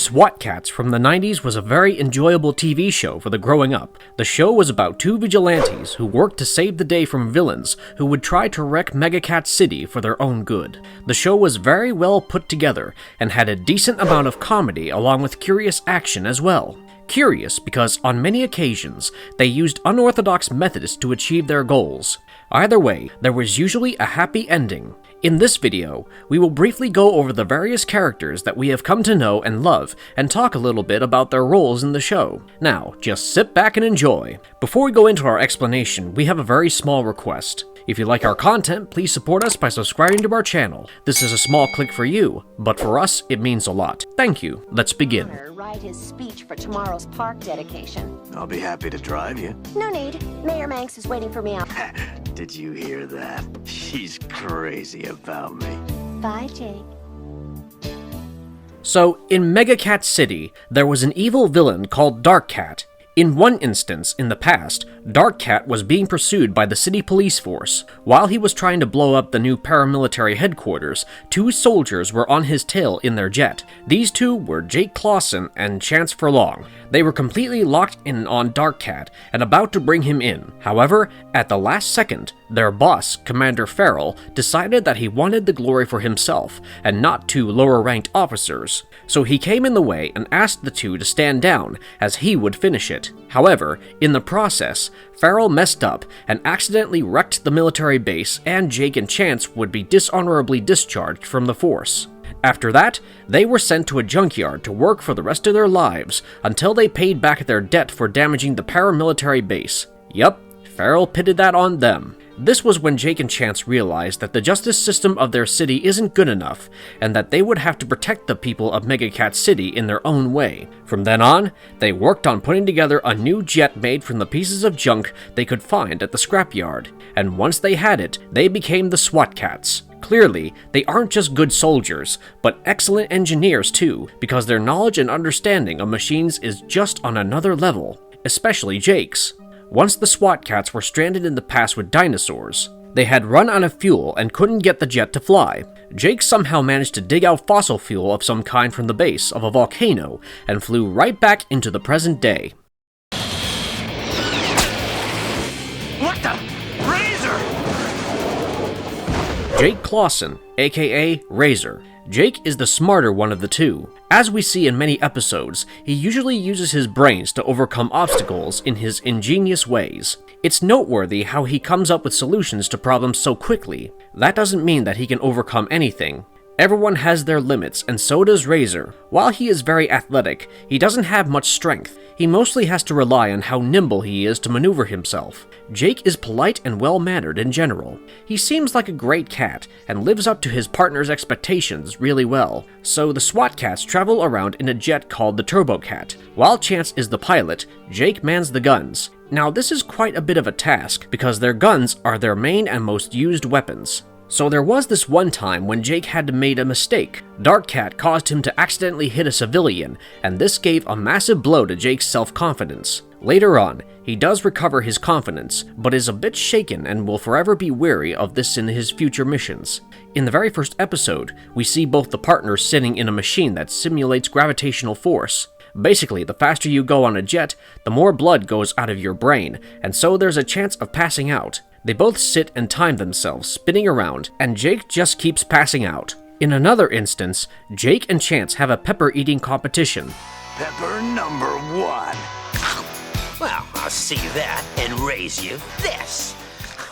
SWAT Cats from the 90s was a very enjoyable TV show for the growing up. The show was about two vigilantes who worked to save the day from villains who would try to wreck Megakat City for their own good. The show was very well put together and had a decent amount of comedy along with curious action as well. Curious because on many occasions they used unorthodox methods to achieve their goals. Either way, there was usually a happy ending. In this video, we will briefly go over the various characters that we have come to know and love, and talk a little bit about their roles in the show. Now, just sit back and enjoy. Before we go into our explanation, we have a very small request. If you like our content, please support us by subscribing to our channel. This is a small click for you, but for us, it means a lot. Thank you. Let's begin. Write his speech for tomorrow's park dedication. I'll be happy to drive you. No need. Mayor Manx is waiting for me out. Did you hear that? She's crazy about me. Bye, Jake. So, in Megakat City, there was an evil villain called Darkkat. In one instance, in the past, Darkkat was being pursued by the city police force. While he was trying to blow up the new paramilitary headquarters, two soldiers were on his tail in their jet. These two were Jake Clausen and Chance Furlong. They were completely locked in on Darkkat and about to bring him in. However, at the last second, their boss, Commander Farrell, decided that he wanted the glory for himself and not two lower-ranked officers. So he came in the way and asked the two to stand down, as he would finish it. However, in the process, Farrell messed up and accidentally wrecked the military base, and Jake and Chance would be dishonorably discharged from the force. After that, they were sent to a junkyard to work for the rest of their lives until they paid back their debt for damaging the paramilitary base. Yup, Farrell pitted that on them. This was when Jake and Chance realized that the justice system of their city isn't good enough, and that they would have to protect the people of Megakat City in their own way. From then on, they worked on putting together a new jet made from the pieces of junk they could find at the scrapyard, and once they had it, they became the SWAT Cats. Clearly, they aren't just good soldiers, but excellent engineers too, because their knowledge and understanding of machines is just on another level, especially Jake's. Once the SWAT Cats were stranded in the past with dinosaurs, they had run out of fuel and couldn't get the jet to fly. Jake somehow managed to dig out fossil fuel of some kind from the base of a volcano and flew right back into the present day. What the? Razor! Jake Clausen, aka Razor. Jake is the smarter one of the two. As we see in many episodes, he usually uses his brains to overcome obstacles in his ingenious ways. It's noteworthy how he comes up with solutions to problems so quickly. That doesn't mean that he can overcome anything. Everyone has their limits, and so does Razor. While he is very athletic, he doesn't have much strength. He mostly has to rely on how nimble he is to maneuver himself. Jake is polite and well-mannered in general. He seems like a great cat, and lives up to his partner's expectations really well. So the SWAT Cats travel around in a jet called the Turbokat. While Chance is the pilot, Jake mans the guns. Now this is quite a bit of a task, because their guns are their main and most used weapons. So there was this one time when Jake had made a mistake. Darkkat caused him to accidentally hit a civilian, and this gave a massive blow to Jake's self-confidence. Later on, he does recover his confidence, but is a bit shaken and will forever be wary of this in his future missions. In the very first episode, we see both the partners sitting in a machine that simulates gravitational force. Basically, the faster you go on a jet, the more blood goes out of your brain, and so there's a chance of passing out. They both sit and time themselves, spinning around, and Jake just keeps passing out. In another instance, Jake and Chance have a pepper-eating competition. Pepper number one. Well, I'll see that and raise you this.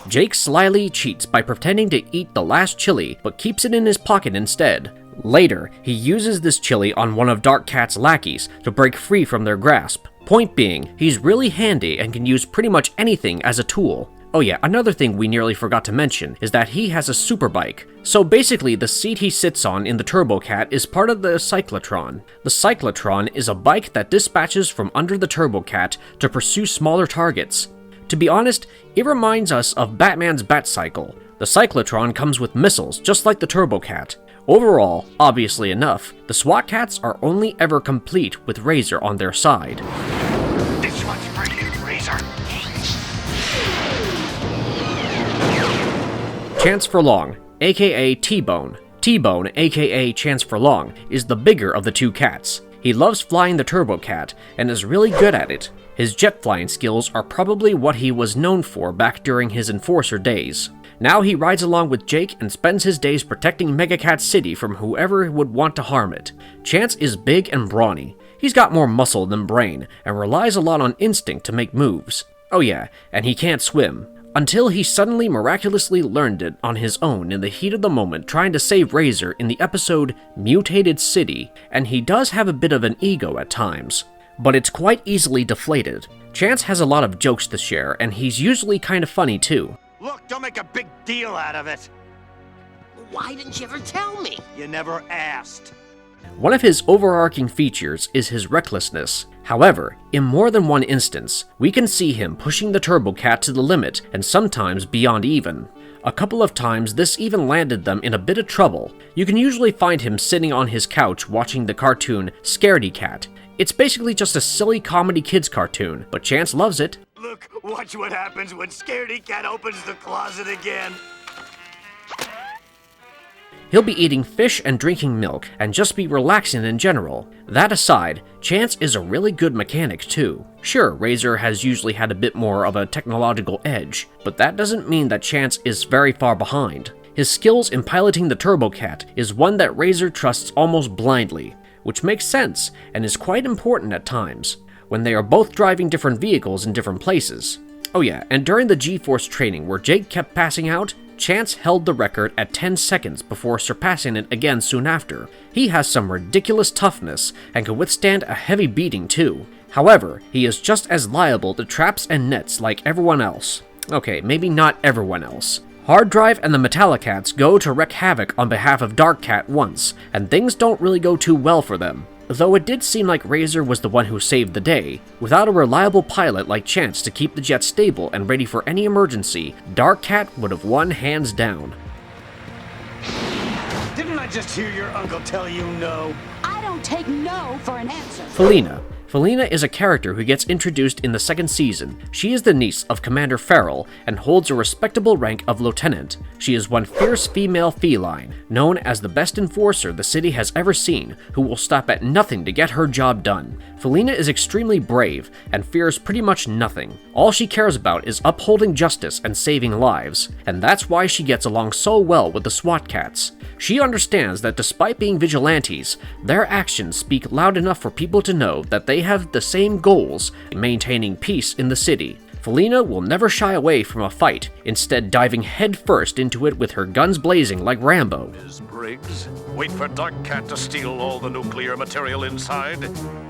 Jake slyly cheats by pretending to eat the last chili, but keeps it in his pocket instead. Later, he uses this chili on one of Darkkat's lackeys to break free from their grasp. Point being, he's really handy and can use pretty much anything as a tool. Oh yeah, another thing we nearly forgot to mention is that he has a superbike. So basically, the seat he sits on in the Turbokat is part of the cyclotron. The cyclotron is a bike that dispatches from under the Turbokat to pursue smaller targets. To be honest, it reminds us of Batman's Batcycle. The cyclotron comes with missiles, just like the Turbokat. Overall, obviously enough, the SWAT Cats are only ever complete with Razor on their side. This one's for you, Razor. Chance Furlong, aka T-Bone. T-Bone, aka Chance Furlong, is the bigger of the two cats. He loves flying the Turbokat and is really good at it. His jet flying skills are probably what he was known for back during his Enforcer days. Now he rides along with Jake and spends his days protecting Megakat City from whoever would want to harm it. Chance is big and brawny. He's got more muscle than brain and relies a lot on instinct to make moves. Oh yeah, and he can't swim. Until he suddenly miraculously learned it on his own in the heat of the moment trying to save Razor in the episode Mutated City, and he does have a bit of an ego at times, but it's quite easily deflated. Chance has a lot of jokes to share, and he's usually kind of funny too. Look, don't make a big deal out of it. Why didn't you ever tell me? You never asked. One of his overarching features is his recklessness. However, in more than one instance, we can see him pushing the Turbokat to the limit and sometimes beyond even. A couple of times this even landed them in a bit of trouble. You can usually find him sitting on his couch watching the cartoon Scaredy Cat. It's basically just a silly comedy kids cartoon, but Chance loves it. Look, watch what happens when Scaredy Cat opens the closet again. He'll be eating fish and drinking milk, and just be relaxing in general. That aside, Chance is a really good mechanic too. Sure, Razor has usually had a bit more of a technological edge, but that doesn't mean that Chance is very far behind. His skills in piloting the Turbokat is one that Razor trusts almost blindly, which makes sense and is quite important at times, when they are both driving different vehicles in different places. Oh yeah, and during the G-Force training where Jake kept passing out, Chance held the record at 10 seconds before surpassing it again soon after. He has some ridiculous toughness and can withstand a heavy beating too. However, he is just as liable to traps and nets like everyone else. Okay, maybe not everyone else. Hard Drive and the Metallikats go to wreak havoc on behalf of Darkkat once, and things don't really go too well for them. Though it did seem like Razor was the one who saved the day. Without a reliable pilot like Chance to keep the jet stable and ready for any emergency, Darkkat would have won hands down. Didn't I just hear your uncle tell you no? I don't take no for an answer. Felina. Felina is a character who gets introduced in the second season. She is the niece of Commander Farrell and holds a respectable rank of lieutenant. She is one fierce female feline, known as the best enforcer the city has ever seen, who will stop at nothing to get her job done. Felina is extremely brave and fears pretty much nothing. All she cares about is upholding justice and saving lives, and that's why she gets along so well with the SWAT cats. She understands that despite being vigilantes, their actions speak loud enough for people to know that they have the same goals, maintaining peace in the city. Felina will never shy away from a fight, instead diving headfirst into it with her guns blazing like Rambo. Ms. Briggs, wait for Darkkat to steal all the nuclear material inside.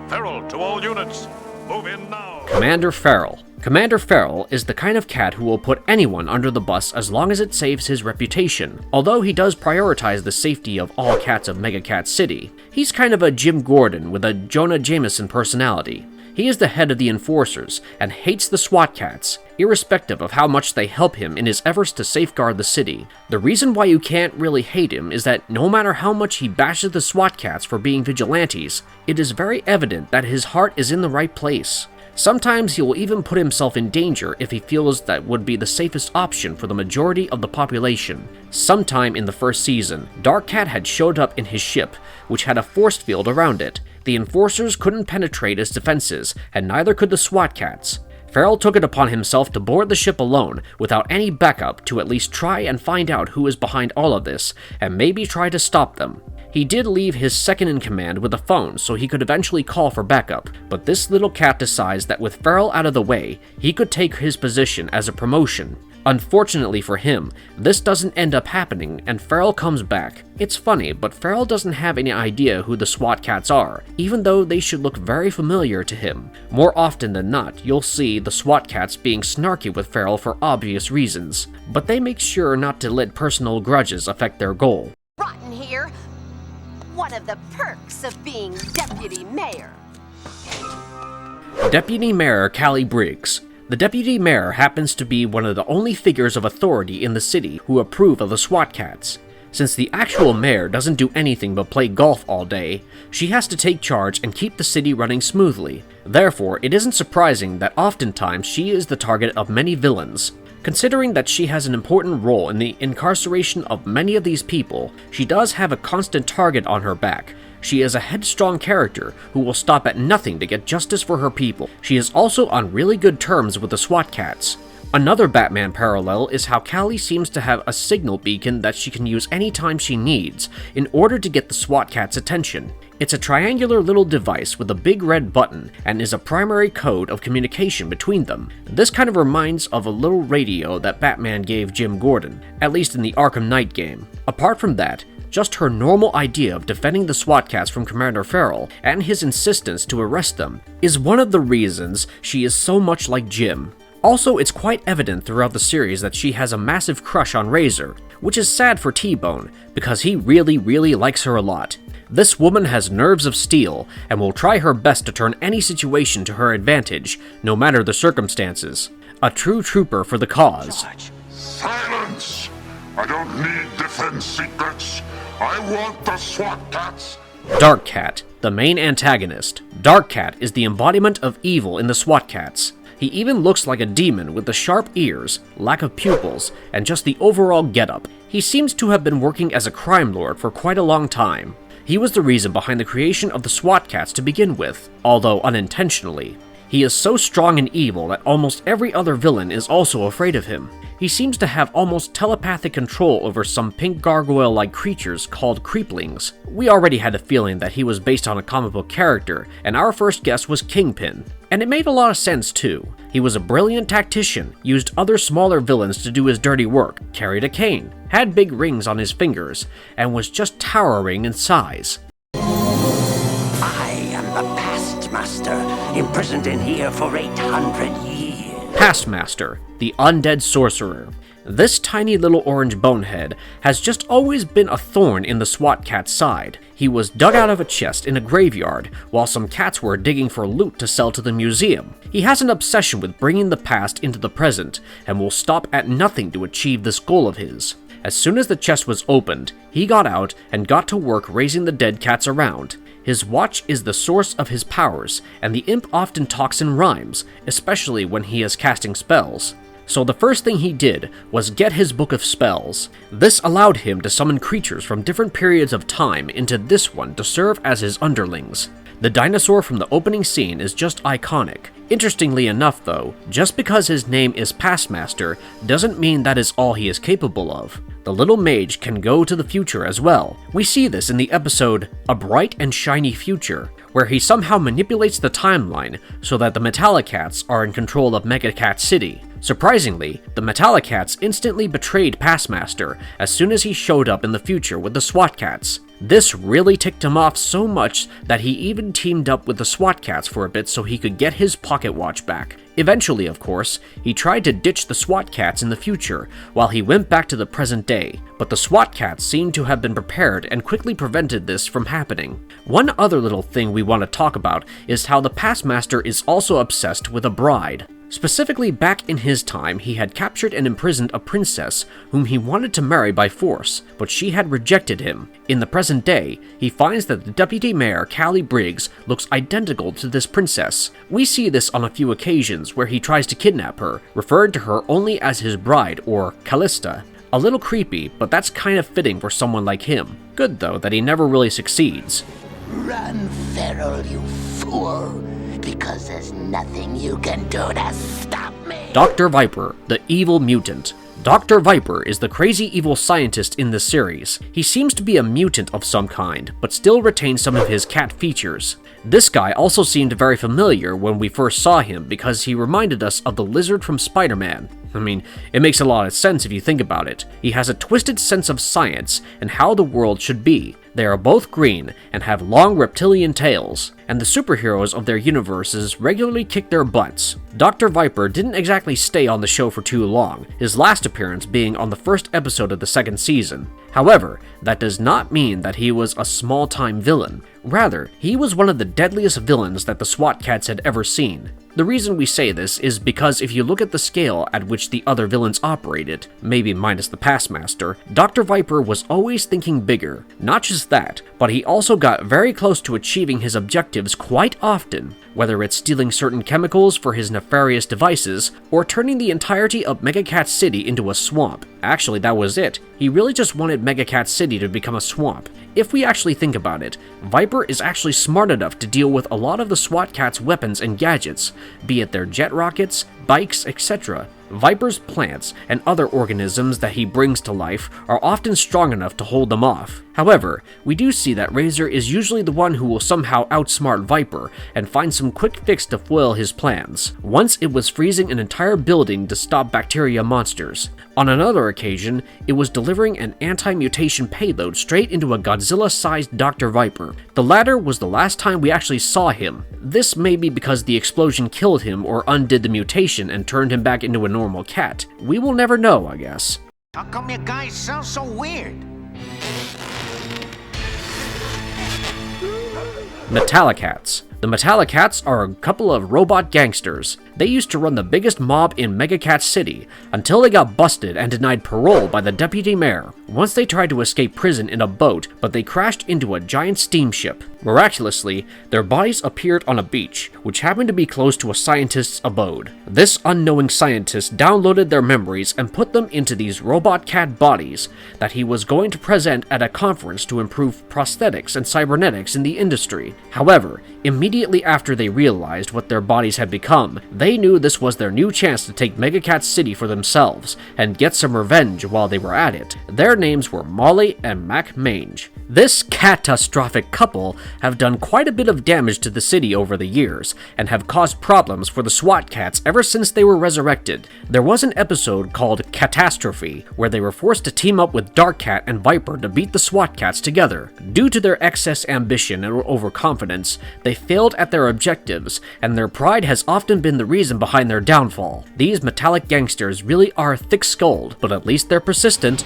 Farrell, to all units, move in now. Commander Farrell. Commander Farrell is the kind of cat who will put anyone under the bus as long as it saves his reputation. Although he does prioritize the safety of all cats of Megakat City, he's kind of a Jim Gordon with a Jonah Jameson personality. He is the head of the Enforcers and hates the SWAT cats, irrespective of how much they help him in his efforts to safeguard the city. The reason why you can't really hate him is that no matter how much he bashes the SWAT cats for being vigilantes, it is very evident that his heart is in the right place. Sometimes he will even put himself in danger if he feels that would be the safest option for the majority of the population. Sometime in the first season, Darkkat had showed up in his ship, which had a force field around it. The Enforcers couldn't penetrate its defenses, and neither could the SWAT cats. Farrell took it upon himself to board the ship alone, without any backup, to at least try and find out who is behind all of this, and maybe try to stop them. He did leave his second-in-command with a phone so he could eventually call for backup, but this little cat decides that with Farrell out of the way, he could take his position as a promotion. Unfortunately for him, this doesn't end up happening and Farrell comes back. It's funny, but Farrell doesn't have any idea who the SWAT cats are, even though they should look very familiar to him. More often than not, you'll see the SWAT cats being snarky with Farrell for obvious reasons, but they make sure not to let personal grudges affect their goal. Rotten here. One of the perks of being deputy mayor. Deputy Mayor Callie Briggs. The Deputy Mayor happens to be one of the only figures of authority in the city who approve of the SWAT cats. Since the actual mayor doesn't do anything but play golf all day, she has to take charge and keep the city running smoothly. Therefore, it isn't surprising that oftentimes she is the target of many villains. Considering that she has an important role in the incarceration of many of these people, she does have a constant target on her back. She is a headstrong character who will stop at nothing to get justice for her people. She is also on really good terms with the SWAT cats. Another Batman parallel is how Callie seems to have a signal beacon that she can use anytime she needs in order to get the SWAT cats' attention. It's a triangular little device with a big red button and is a primary code of communication between them. This kind of reminds of a little radio that Batman gave Jim Gordon, at least in the Arkham Knight game. Apart from that, just her normal idea of defending the SWAT cats from Commander Farrell and his insistence to arrest them is one of the reasons she is so much like Jim. Also, it's quite evident throughout the series that she has a massive crush on Razor, which is sad for T-Bone, because he really likes her a lot. This woman has nerves of steel, and will try her best to turn any situation to her advantage, no matter the circumstances. A true trooper for the cause. Silence! I don't need defense secrets. I want the SWAT cats. Darkkat, the main antagonist. Darkkat is the embodiment of evil in the SWAT cats. He even looks like a demon with the sharp ears, lack of pupils, and just the overall getup. He seems to have been working as a crime lord for quite a long time. He was the reason behind the creation of the SWAT cats to begin with, although unintentionally. He is so strong and evil that almost every other villain is also afraid of him. He seems to have almost telepathic control over some pink gargoyle-like creatures called creeplings. We already had a feeling that he was based on a comic book character, and our first guess was Kingpin. And it made a lot of sense too. He was a brilliant tactician, used other smaller villains to do his dirty work, carried a cane, had big rings on his fingers, and was just towering in size. I am the Pastmaster, imprisoned in here for 800 years. Pastmaster, the undead sorcerer. This tiny little orange bonehead has just always been a thorn in the SWAT cat's side. He was dug out of a chest in a graveyard while some cats were digging for loot to sell to the museum. He has an obsession with bringing the past into the present and will stop at nothing to achieve this goal of his. As soon as the chest was opened, he got out and got to work raising the dead cats around. His watch is the source of his powers, and the imp often talks in rhymes, especially when he is casting spells. So the first thing he did was get his book of spells. This allowed him to summon creatures from different periods of time into this one to serve as his underlings. The dinosaur from the opening scene is just iconic. Interestingly enough though, just because his name is Pastmaster doesn't mean that is all he is capable of. The little mage can go to the future as well. We see this in the episode A Bright and Shiny Future, where he somehow manipulates the timeline so that the Metallikats are in control of Megakat City. Surprisingly, the Metallikats instantly betrayed Pastmaster as soon as he showed up in the future with the SWAT cats. This really ticked him off so much that he even teamed up with the SWAT cats for a bit so he could get his pocket watch back. Eventually, of course, he tried to ditch the SWAT cats in the future while he went back to the present day, but the SWAT cats seemed to have been prepared and quickly prevented this from happening. One other little thing we want to talk about is how the Pastmaster is also obsessed with a bride. Specifically, back in his time, he had captured and imprisoned a princess whom he wanted to marry by force, but she had rejected him. In the present day, he finds that the deputy mayor, Callie Briggs, looks identical to this princess. We see this on a few occasions where he tries to kidnap her, referring to her only as his bride, or Callista. A little creepy, but that's kind of fitting for someone like him. Good though that he never really succeeds. Run, Feral, you fool, because there's nothing you can do to stop me. Dr. Viper, the evil mutant. Dr. Viper is the crazy evil scientist in this series. He seems to be a mutant of some kind, but still retains some of his cat features. This guy also seemed very familiar when we first saw him because he reminded us of the lizard from Spider-Man. I mean, it makes a lot of sense if you think about it. He has a twisted sense of science and how the world should be. They are both green and have long reptilian tails, and the superheroes of their universes regularly kick their butts. Dr. Viper didn't exactly stay on the show for too long, his last appearance being on the first episode of the second season. However, that does not mean that he was a small-time villain. Rather, he was one of the deadliest villains that the SWAT cats had ever seen. The reason we say this is because if you look at the scale at which the other villains operated, maybe minus the Pastmaster, Dr. Viper was always thinking bigger. Not just that, but he also got very close to achieving his objective objectives quite often, whether it's stealing certain chemicals for his nefarious devices, or turning the entirety of Megakat City into a swamp. Actually, that was it. He really just wanted Megakat City to become a swamp. If we actually think about it, Viper is actually smart enough to deal with a lot of the SWAT Cat's weapons and gadgets, be it their jet rockets, bikes, etc. Viper's plants and other organisms that he brings to life are often strong enough to hold them off. However, we do see that Razor is usually the one who will somehow outsmart Viper and find some quick fix to foil his plans. Once it was freezing an entire building to stop bacteria monsters. On another occasion, it was delivering an anti-mutation payload straight into a Godzilla-sized Dr. Viper. The latter was the last time we actually saw him. This may be because the explosion killed him or undid the mutation and turned him back into a normal cat. We will never know, I guess. How come you guys sound so weird? Metallikats. The Metallikats are a couple of robot gangsters. They used to run the biggest mob in Megakat City, until they got busted and denied parole by the deputy mayor. Once they tried to escape prison in a boat, but they crashed into a giant steamship. Miraculously, their bodies appeared on a beach, which happened to be close to a scientist's abode. This unknowing scientist downloaded their memories and put them into these robot cat bodies that he was going to present at a conference to improve prosthetics and cybernetics in the industry. However, immediately after they realized what their bodies had become, they knew this was their new chance to take Megakat City for themselves and get some revenge while they were at it. Their names were Molly and Mac Mange. This catastrophic couple have done quite a bit of damage to the city over the years, and have caused problems for the SWAT Cats ever since they were resurrected. There was an episode called Catastrophe, where they were forced to team up with Darkkat and Viper to beat the SWAT Cats together. Due to their excess ambition and overconfidence, they failed at their objectives, and their pride has often been the reason behind their downfall. These metallic gangsters really are thick-skulled, but at least they're persistent.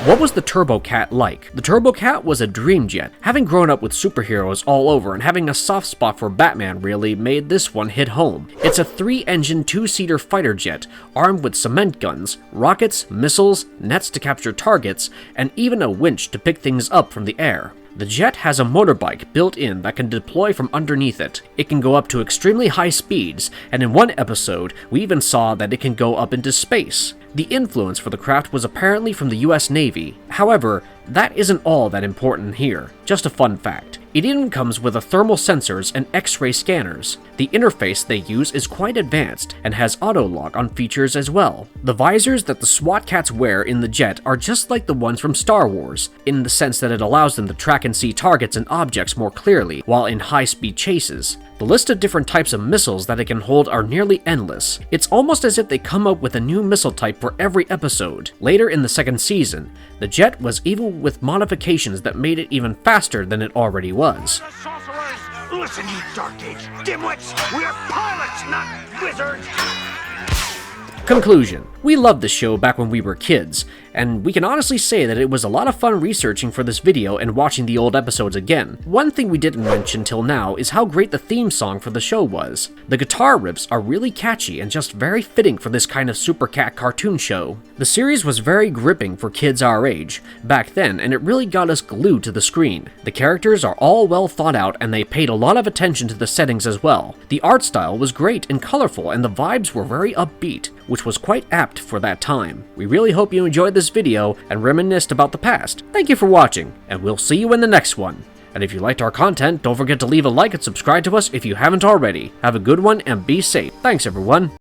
What was the Turbokat like? The Turbokat was a dream jet. Having grown up with superheroes all over and having a soft spot for Batman really made this one hit home. It's a 3-engine, 2-seater fighter jet, armed with cement guns, rockets, missiles, nets to capture targets, and even a winch to pick things up from the air. The jet has a motorbike built in that can deploy from underneath it. It can go up to extremely high speeds, and in one episode, we even saw that it can go up into space. The influence for the craft was apparently from the US Navy. However, that isn't all that important here. Just a fun fact. It even comes with a thermal sensors and X-ray scanners. The interface they use is quite advanced and has auto-lock on features as well. The visors that the SWAT Cats wear in the jet are just like the ones from Star Wars, in the sense that it allows them to track and see targets and objects more clearly while in high-speed chases. The list of different types of missiles that it can hold are nearly endless. It's almost as if they come up with a new missile type for every episode. Later in the second season, the jet was even with modifications that made it even faster than it already was. Sorcerers! Listen, you Dark Age dimwits! We're pilots, not wizards! Conclusion. We loved this show back when we were kids, and we can honestly say that it was a lot of fun researching for this video and watching the old episodes again. One thing we didn't mention till now is how great the theme song for the show was. The guitar riffs are really catchy and just very fitting for this kind of Super Cat cartoon show. The series was very gripping for kids our age back then, and it really got us glued to the screen. The characters are all well thought out, and they paid a lot of attention to the settings as well. The art style was great and colorful, and the vibes were very upbeat, which was quite apt for that time. We really hope you enjoyed this video and reminisced about the past. Thank you for watching, and we'll see you in the next one. And if you liked our content, don't forget to leave a like and subscribe to us if you haven't already. Have a good one and be safe. Thanks everyone.